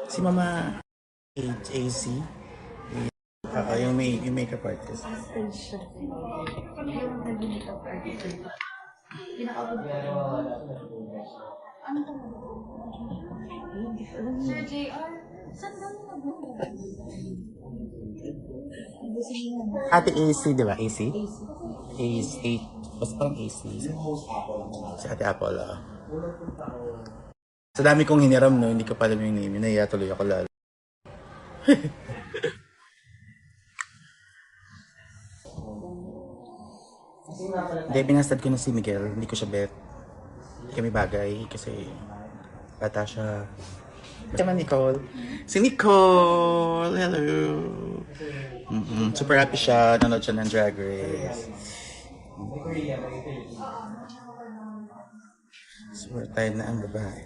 Si Mama AC. Yung makeup artist. Yung nag-makeup artist. Sir JR, saan ka Ate AC, di ba? AC? AC. Basta parang AC. Si Ate Apple, Sa dami kong hiniram, no, hindi ko pa alam yung name. Nahiya tuloy ako lalo. Hindi, pinastad ko na si Miguel. Hindi ko siya bet. Hindi kami bagay kasi bata siya. Basta Nicole. Si Nicole! Hello! Super happy siya. Nanood siya ng Drag Race. Super tired na ang babae.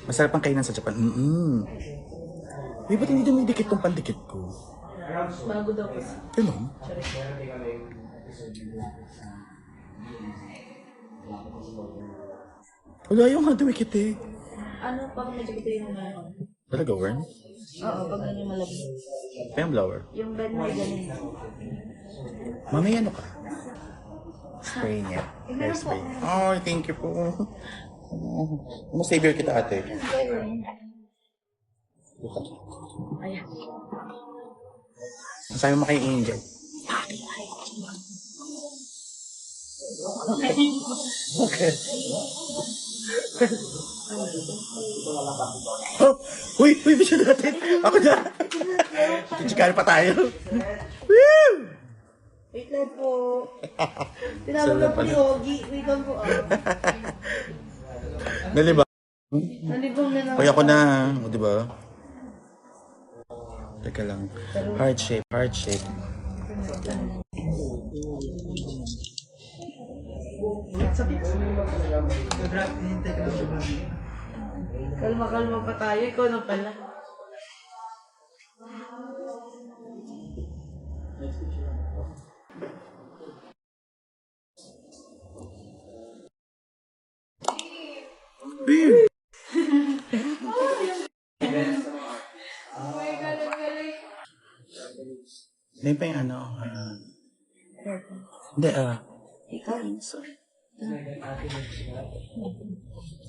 Masarap ang kainan sa Japan. Uy, ba't hindi dumidikit tong pandikit ko? Bago daw po. Ganun? Wala yung nga dumikit eh. Ano pag medyo ito yung ano? Talaga, Wern? Oo, pag ganyan malabas. Pa yung blower? Yung bed mo ganun. Mami, ano ka? Spray niya. Hair spray. Oh, thank you po. Savior kita, ate. Ayan. Sabi mo kay Angel. Okay. Oh! Uy! Uy! Bisyo natin! Ako na! Kitsikari pa tayo! Woo! Wait lang po. Tinawag na po ni Ogie. Wait lang po. Naliba? Nalibong na lang. Uy, ako na. O, diba? Teka lang. Heart shape, heart shape. Kalma-kalma pa tayo. Ikaw na pala. Hindi pa yung ano. Hindi, Ikaw.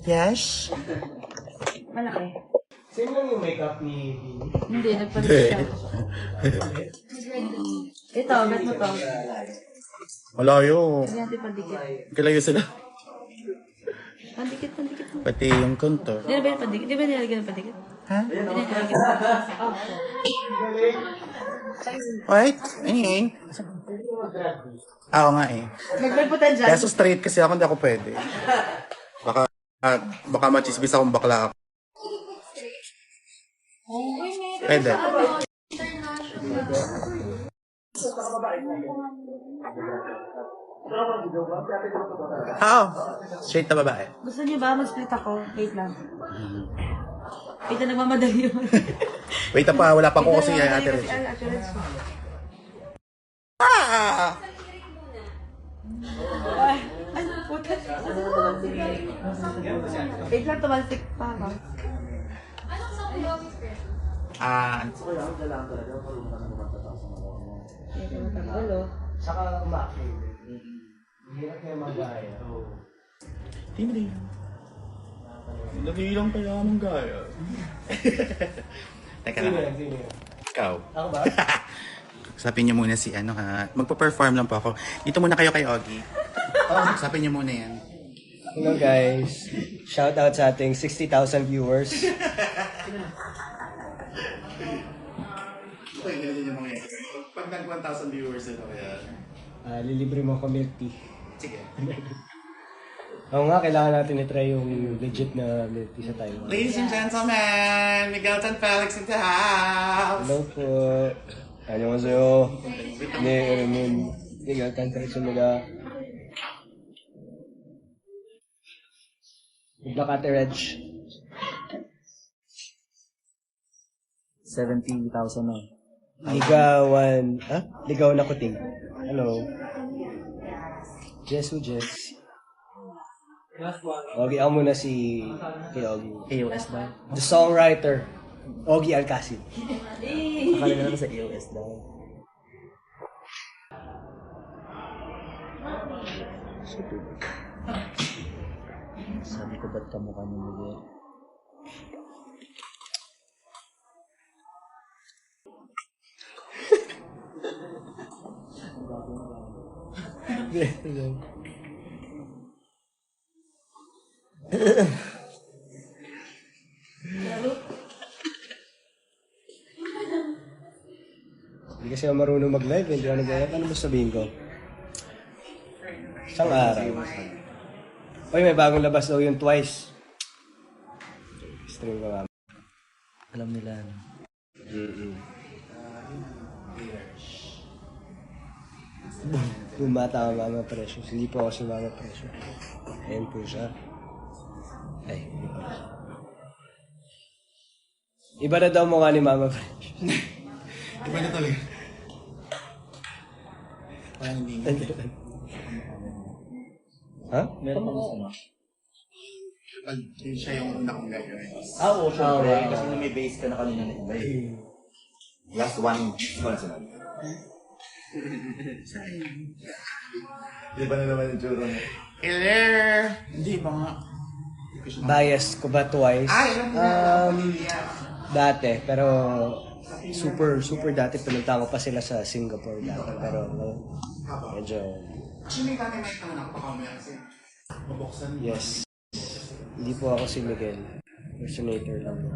Yes? Malaki. Sino lang yung makeup ni Vinny? Hindi, nagpalit siya. Ito, bet mo to. Malayo. Hindi natin pandikit. Kalayo sila. Pandikit, pandikit. Pati yung contour. Hindi na ba yung pandikit? Hindi ba nilagyan ng pandikit? Ha? Hindi na nilagyan. Wait, anyway. Oo nga eh. Nagpagputan dyan. Kaso straight kasi ako, hindi ako pwede. Baka machismis akong bakla ako. Pwede. How? Straight na babae. Gusto niyo ba mag-split ako? Wait lang. Wait na nagmamadali yun. Wait na pa, wala pa ko kasi Ate Rich. Ate Rich. Ah! Ay, puta. Wait lang, tumalsik pa ako. Ulo. Saka umakit. Hirap niya mag-aya. Hindi. Lagi lang kaya mong gaya. Teka Sino lang. yan? Sino yan? Ikaw. Ako ba? Sabihin niyo muna si ano ha. Magpa-perform lang po ako. Dito muna kayo kay Ogie. Sabihin niyo muna yan. Hello guys. Shout out sa ating 60,000 viewers. Okay, ganun yung mga yan. Pag nag 1,000 viewers ito kaya... Lilibre mo ako milk tea. Sige. Oo nga, kailangan natin i-try yung legit na milk tea sa Taiwan. Ladies and gentlemen, Miguel and Felix in the house. Hello po. 안녕하세요. 네, 여러분. Miguel Tantaritsumida. Good luck, Ate Reg. 70,000 na. Ligawan. Ha? Ligawan na kuting. Hello. Jess. Ogie, ako muna si kay Ogie. AOS daw. The songwriter, Ogie Alcacid. Akala na naman sa AOS daw. Sabi ko ba't kamukha ni Miguel? Hindi kasi ako marunong mag-live, hindi ako nag-live. Ano ba sabihin ko? Isang araw. Oy, may bagong labas daw yung Twice. Stream ko nga. Alam nila. Bumata ang Mama Precious. Hindi po ako si Mama Precious. Ayan po siya. Ay, hindi po siya. Iba na daw mukha ni Mama Precious. Iba na talaga. Parang hindi. Ha? Meron pa mo siya yung una kong gagawin. Oo, Syempre, kasi na may base ka na kanina na iba eh. Last one. Sunod. Iba na naman yung tsura mo. Hello! Hindi ba nga? Bias ko ba Twice? Dati, pero super dati pinunta ko pa sila sa Singapore dati. Pero medyo... Yes. Hindi po ako si Miguel. Impersonator lang po.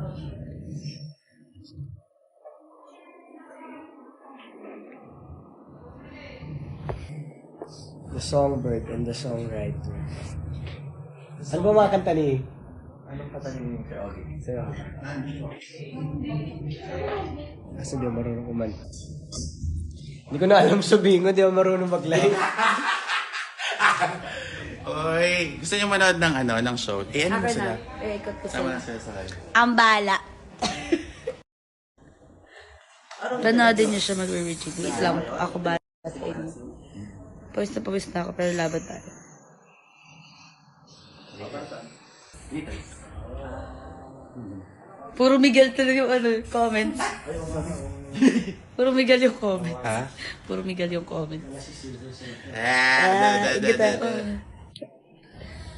The songbird and the songwriter. Ano ba mga kanta ni... Anong patanong yung kay Ogie? Sa'yo? Kasi di ako marunong kumanta. Hindi ko na alam sabihin ko, di ako marunong mag-live. Oy, gusto niyo manood ng ng show? Eh, ano ba sila? Ikot ko Sama sila. na sila sa live. Ang bala. Panoodin niyo siya mag-review. Wait lang po. Ako bala sa inyo. Pawis na ako, pero laban tayo. Puro Miguel talaga yung comments. Puro Miguel yung comment. Ha? Puro Miguel yung comment. Kita. Oh.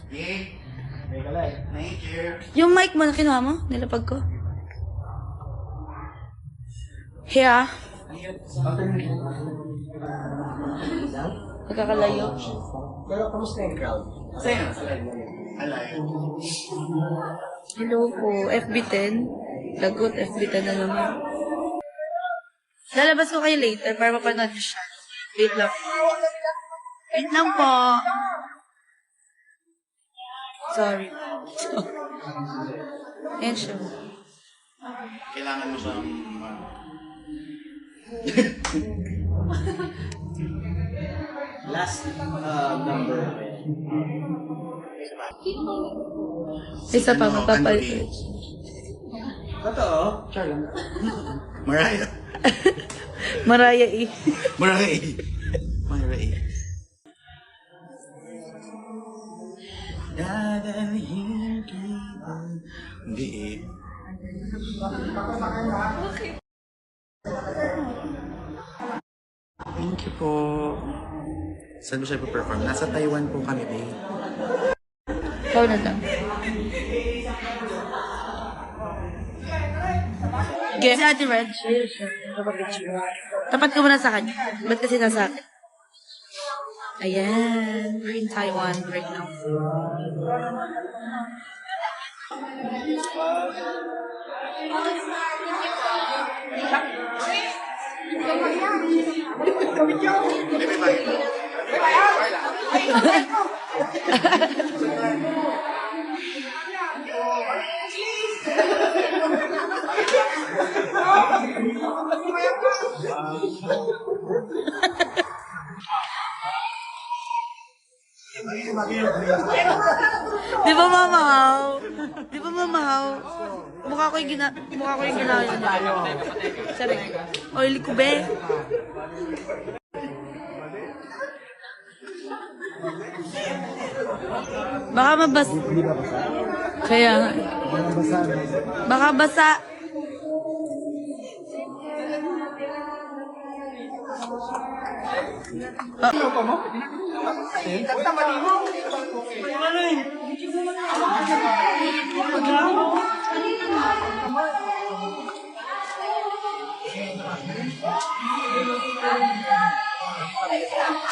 Thank you. Yung mic mo na kinuha mo, nilapag ko. Here. Magkakalayo. Pero kamusta yung crowd? Hello po, FB10. Lagot, FB10 na naman. Lalabas ko kayo later para mapanood niyo siya. Wait lang. Wait lang po. Sorry. Ayan siya. Kailangan mo siyang... Last number. Isa pa, magpapalit. Totoo? Mariah. Mariah E. Mariah. Mariah. Hindi eh. Thank you po. Saan mo siya perform? Nasa Taiwan po kami, babe. Ikaw na lang. Si Ate Red. Tapat ko muna sa kanya. Ba't kasi nasa akin? Ayan. We're in Taiwan right now. Di ba mamahaw? Di ba mamahaw? Mukha ko yung ginawa niya. Sorry. Oily ko be. Baka mabas... Hindi ba basa? Kaya nga. Baka basa. Baka basa.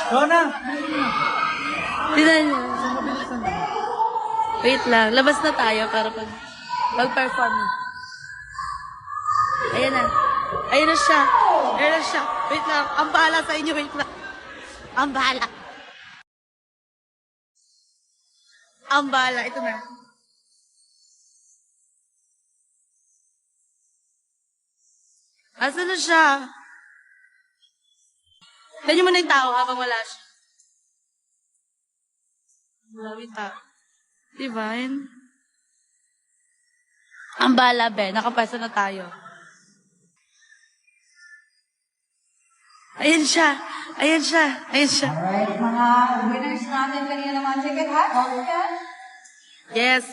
Donna! Tignan niyo. Wait lang. Labas na tayo para mag-perform. Ayan na. Ayan na siya. Ayan na siya. Wait lang. Ang bahala sa inyo. Wait lang. Ang bahala. Ang bahala. Ito na. Asa na siya? Ganyan mo na yung tao habang wala siya. Wala yung tao. Diba? Yun? Ang bala, be. Nakapasa na tayo. Ayan siya. Ayan siya. Ayan siya. Alright, mga winners natin kanina ng mga ticket, ha? Yes.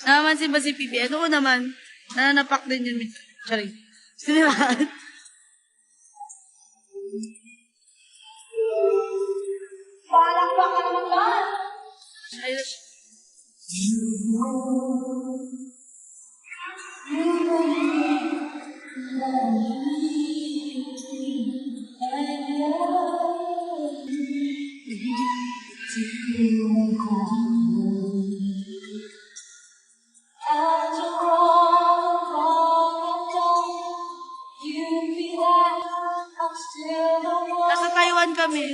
Namamansin ba si PBN? Oo naman. Nananapak din yun. Sorry. Sinilaan. Palakpakan naman ba? Ayun siya. Nasa Taiwan kami.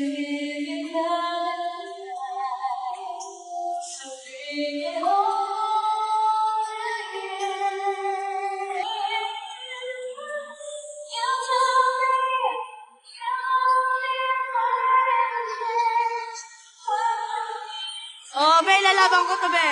Oh, may lalaban ko to, be.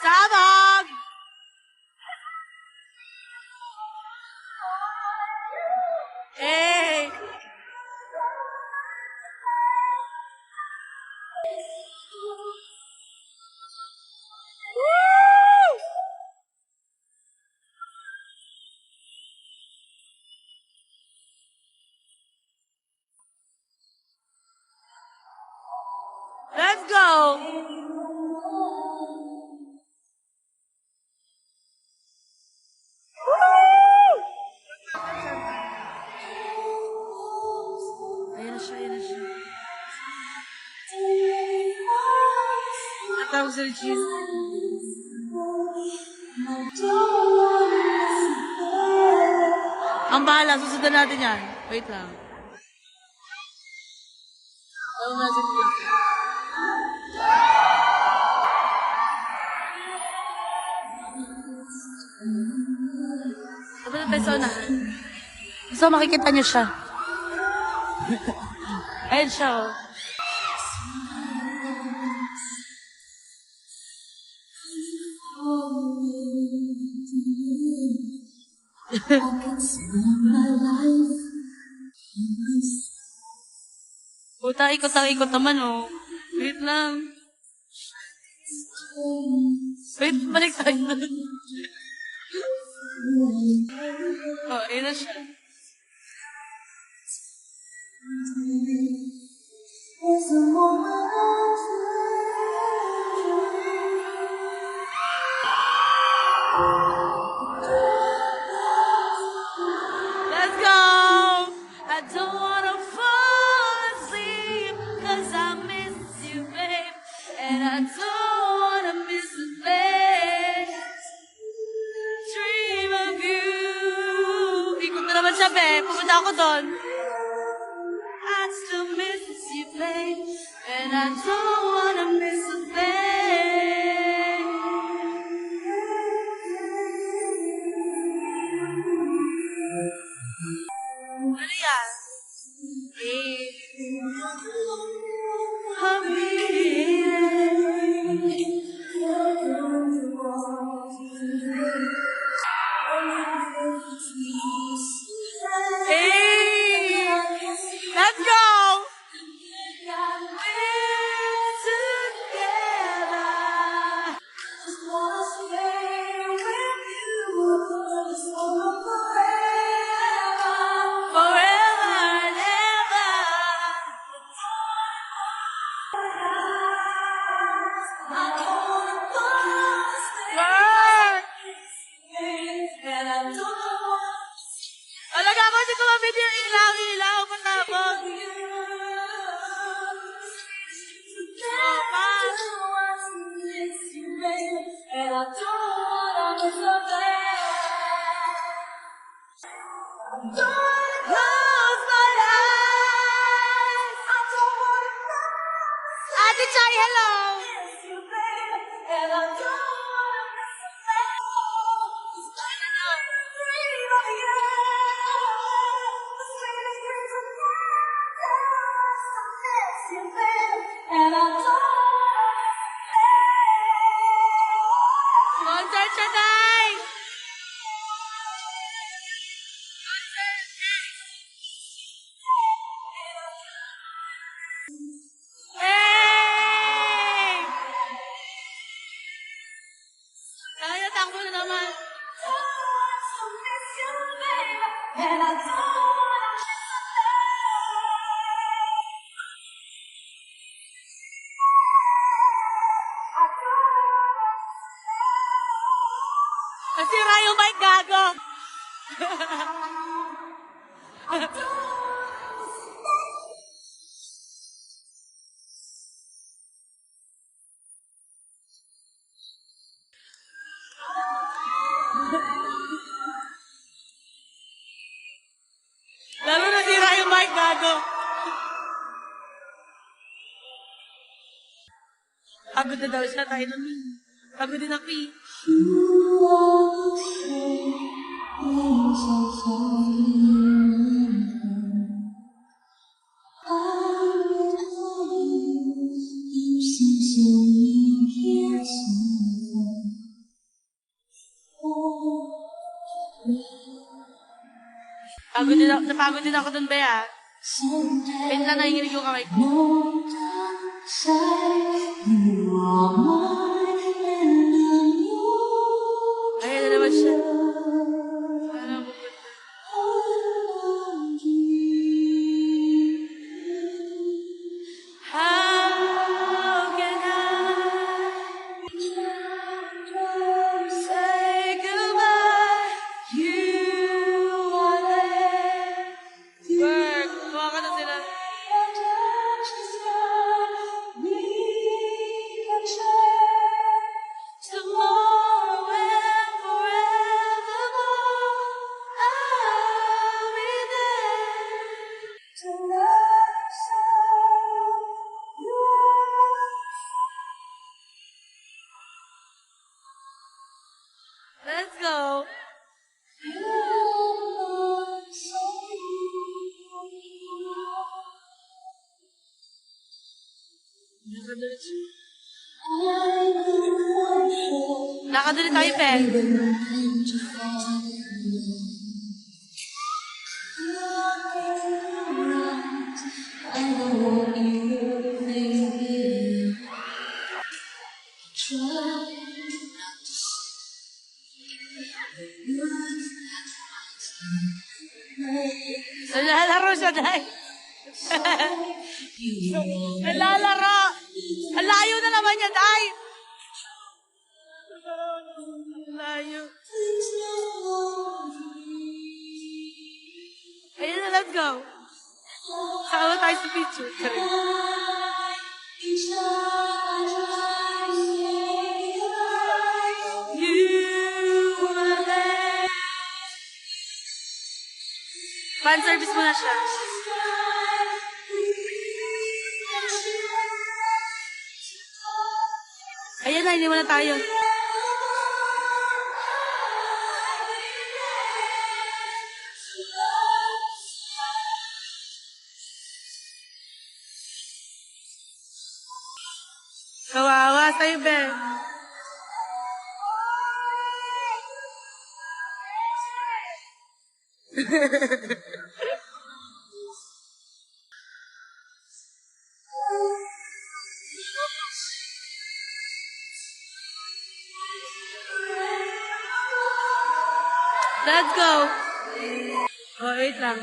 Sabog! Hey! Woo! Let's go! Ayan na siya, ayan na siya. Natawag sa cheese. Ang bahala, susundan natin yan. Wait lang. Tawag na si cheese. Sabi ng persona. So, makikita niyo siya. Ayan siya, oh. Puta, ikot naman, oh. Wait lang. Wait, balik tayo na. Oh, ayun na siya. Let's go! I don't wanna fall asleep, 'cause I miss you, babe. And I don't wanna miss a thing. Dream of you. Ikot na naman siya, babe. Pupunta ako doon. I still miss you, babe. And I don't wanna miss a thing. Ano yan? Hey! Let's go! We're together. Just wanna stay with you. Just wanna forever and ever. I don't wanna fall asleep. And I don't wanna. Alaga ko si kumapit yung ilaw patapos. And I don't wanna miss a thing. Close my eyes. I don't wanna Ate Chai, hello. And I don't wanna miss a thing. Dream of you. The sweetest dreams of paradise. I miss you, babe. And I don't wanna Concert siya, Tay! Hey! Kaya takbo na naman. Nasira yung mic, gago. Lalo nasira yung mic, gago. Pagod na daw siya, tayo nun. Pagod din ako eh. Napagod din ako dun, Bea. Wait lang, nanginginig yung kamay ko. Ayan na naman siya. Ano pupunta? How can I say goodbye? You are there. Work. Kuha ka na sila. Tomorrow and forevermore, I'll be there to love you. Let's go. Nakadali tayo, Pe. Day. Nalalaro. Ang layo na naman niya, Day. Ang layo. Ayun na, let's go. Saka tayo sa picture. Fan service mo na siya. Ayan na, iniwan na tayo. Kawawa sa'yo, Ben. Let's go. Oh, wait lang.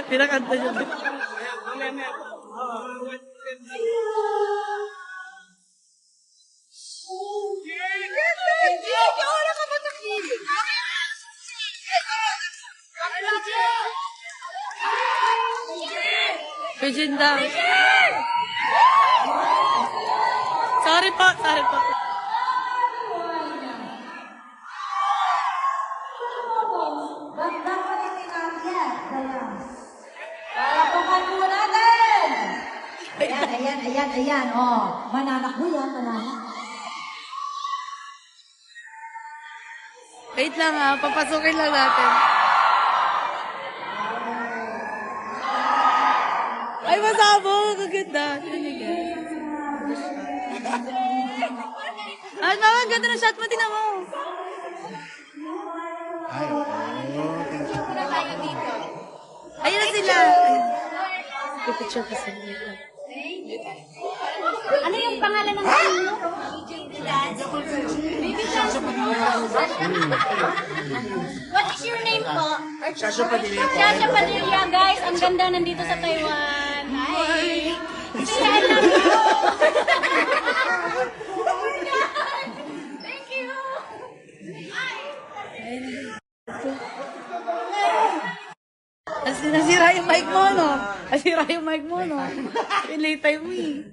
Pinakanta niya. Pigeon daw. Sorry po, sorry po. Palapakan po natin! Ayan. Oh, mananak mo yan, mananak. Wait lang ha, papasukin lang natin. Ay, masabog! Ang ganda. Ay, mama, ang ganda ng shot mo. Tingnan mo. Ay, oo. Ayun na sila. Picture kasi. Ano yung pangalan ng film mo? What is your name po? Shasha Padilla po. Shasha Padilla, guys. Ang ganda nandito sa Taiwan. Hi! Say I love you! Thank you! Nasira yung mic mo, no? Nasira yung mic mo, no? Relate time mo eh.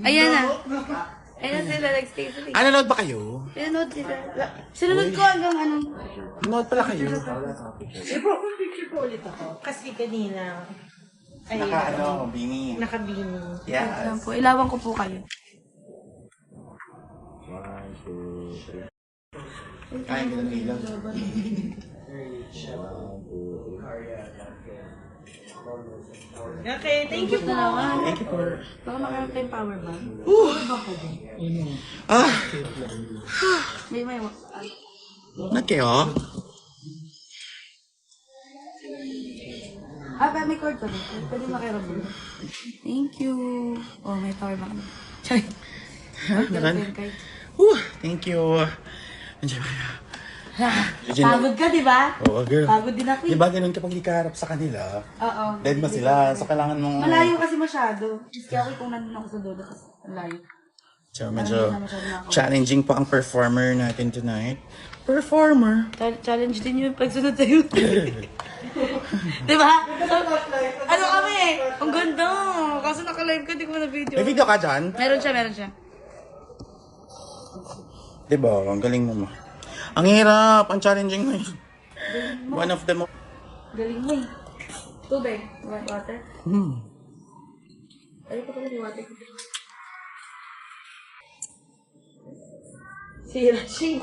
Ayan na. Ayan na sila, nag-stay sila. Ah, nanood ba kayo? Sinunod sila. Sinunod ko hanggang ano. Nanood pala kayo? Picture po ulit ako. Kasi kanina, ay, bini. nakabini. Ayan po, ilawan ko po kayo. Kain ka ng ilaw. Okay, thank you po. Thank you for... Baka makaroon tayong power bank. Ah! May. Not kayo? May cord pa rin. Pwede makirambo. Thank you. Oh, may power bank na. Sorry. Naran? Thank you. Andiyan ba? Pagod ka, di ba? Oo, girl. Pagod din ako. Di ba ganun kapag ikaharap sa kanila? Oo. Dead ba sila? So kailangan mong... Malayo kasi masyado. Kaya ako kung nandun ako sa dulo kasi malayo. So medyo challenging po ang performer natin tonight. Performer? Challenge din yung pagsunod sa'yo. Di ba? So, ano kami eh? Ang ganda. Kaso naka-live ka, di ko na video. May video ka dyan? Meron siya. Di ba? Ang galing mo. Ang hirap. Ang challenging mo. One of them. Galing mo eh. Tubig. Water. Ay, pa pala yung water. Si Rashi.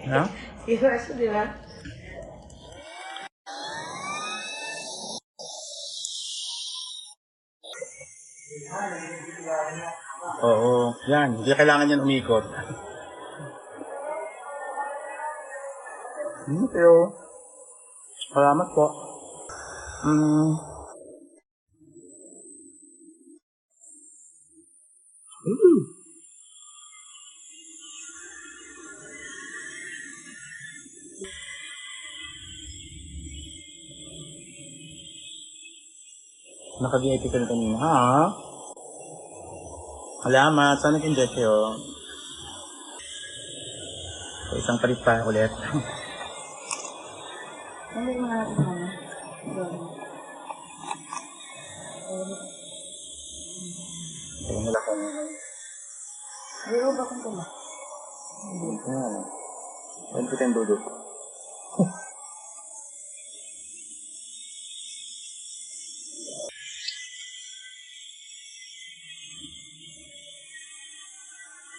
Ha? Si Rashi, di ba? Oo. Yan. Hindi kailangan yan umikot. Pero, salamat po. Naka-VIP ka na kanina, ha? Salamat. Sana nag-enjoy kayo. So, isang palit pa ulit. Ano yung mga natin naman? Kaya wala kang... Biro ba kung tula? Ano? Saan kita yung dudot?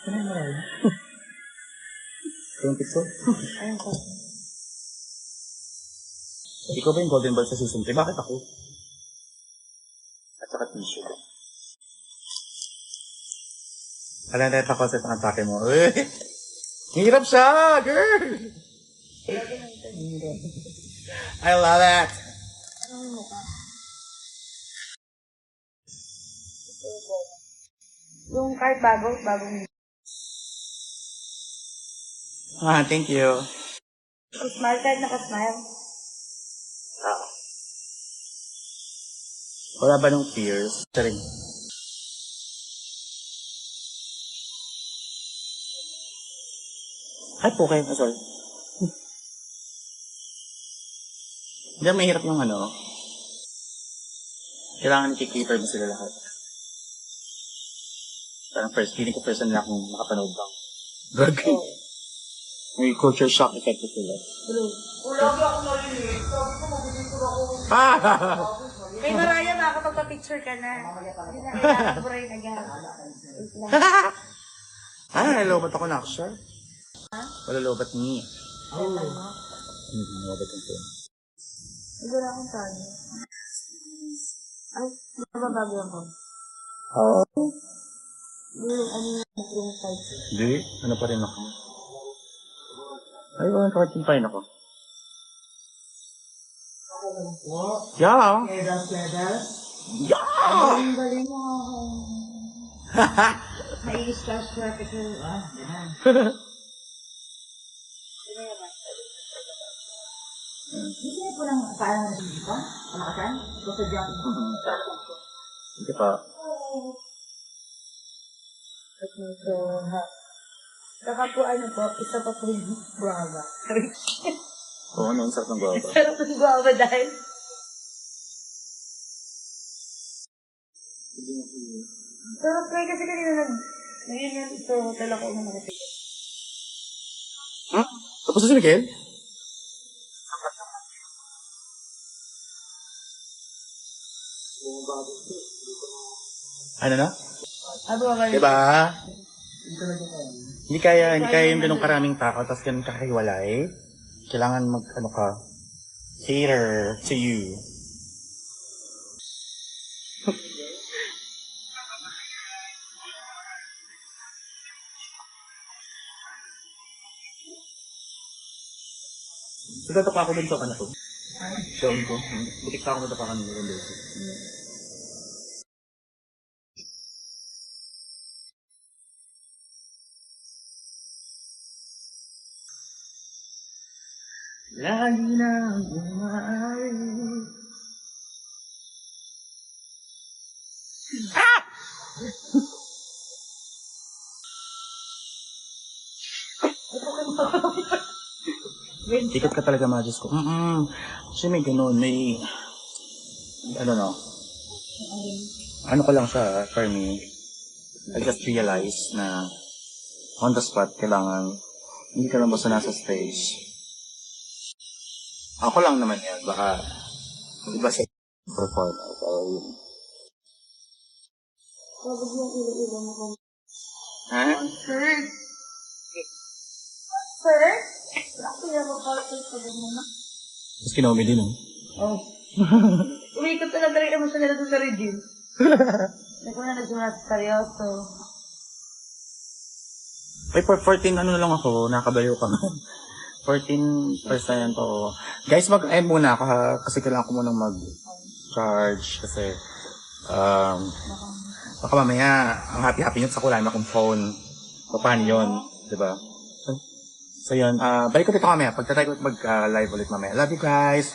Ano na rin? 22? Ayun ko. Ikaw ba yung golden ball sa season 3? Bakit ako? At saka tissue. Alam na ako sa atake mo. Uy! Hirap siya, girl! I love it! Yung kahit bagong Thank you. smile, kahit naka-smile. Wala ba nung fears? Saring. Ay, po kayo. Sorry. Hindi, mahirap yung ano. Kailangan i-cater mo sila lahat. Parang feeling ko first na akong makapanood lang. Drag. May culture shock effect ko sila. Kay Maraya, makakapagpa-picture ka na. Hindi na kailangan mo rin agad. Nalobat ako na, sure. Wala lobat ni. Lobat ang phone. Siguro akong tayo. Ay, mababago ako. Oo. Yung ano yung size. Hindi, ano pa rin ako. Ay, wala nakatimplahin ako. Yeah! Yeah! Ang galing mo. May slash traffic yung, yan. Hindi po lang paano na dito? Kalakasan? Gusto dyan? Hindi pa. Saka po ano po, isa pa po yung guava. Oo, ano, ang sarap ng guava. Sarap ng guava dahil. Sarap kayo kasi kanina ngayon yan ito, hotel ako na nakapit. Huh? Tapos na si Miguel? Ano na? Diba? Hindi kaya yung ganun karaming tao, tapos ganun kakahiwalay. Kailangan ano ka, cater to you. So, tatapak ako dun sa kanak ko. Shown ko. Butik pa ako tatapakan ng mga beses. Lagi na umaalis. Ikot ka talaga, Majis ko. Kasi may ganun, may... I don't know. Ano ko lang siya, for me. I just realized na on the spot, kailangan hindi ka lang basta nasa stage. Ako lang naman yan, baka iba sa performance or yun. Ha? Sir? Ako yung mapapalapit sa ganyan na. Tapos kinaumi din, no? Oh. Umikot talaga rin naman siya doon sa regime. Hindi ko na nagsimula sa seryoso. Ay, 14 ano na lang ako, nakabaliw ka man. 14% o. Guys, mag-end muna ako ha, kasi kailangan ko munang mag-charge kasi Baka mamaya, ang happy-happy nyo sa wala na akong phone. So, paano yun? Diba? So, yun. Balik ko dito mamaya. Pagtatry ko mag-live ulit mamaya. Love you guys!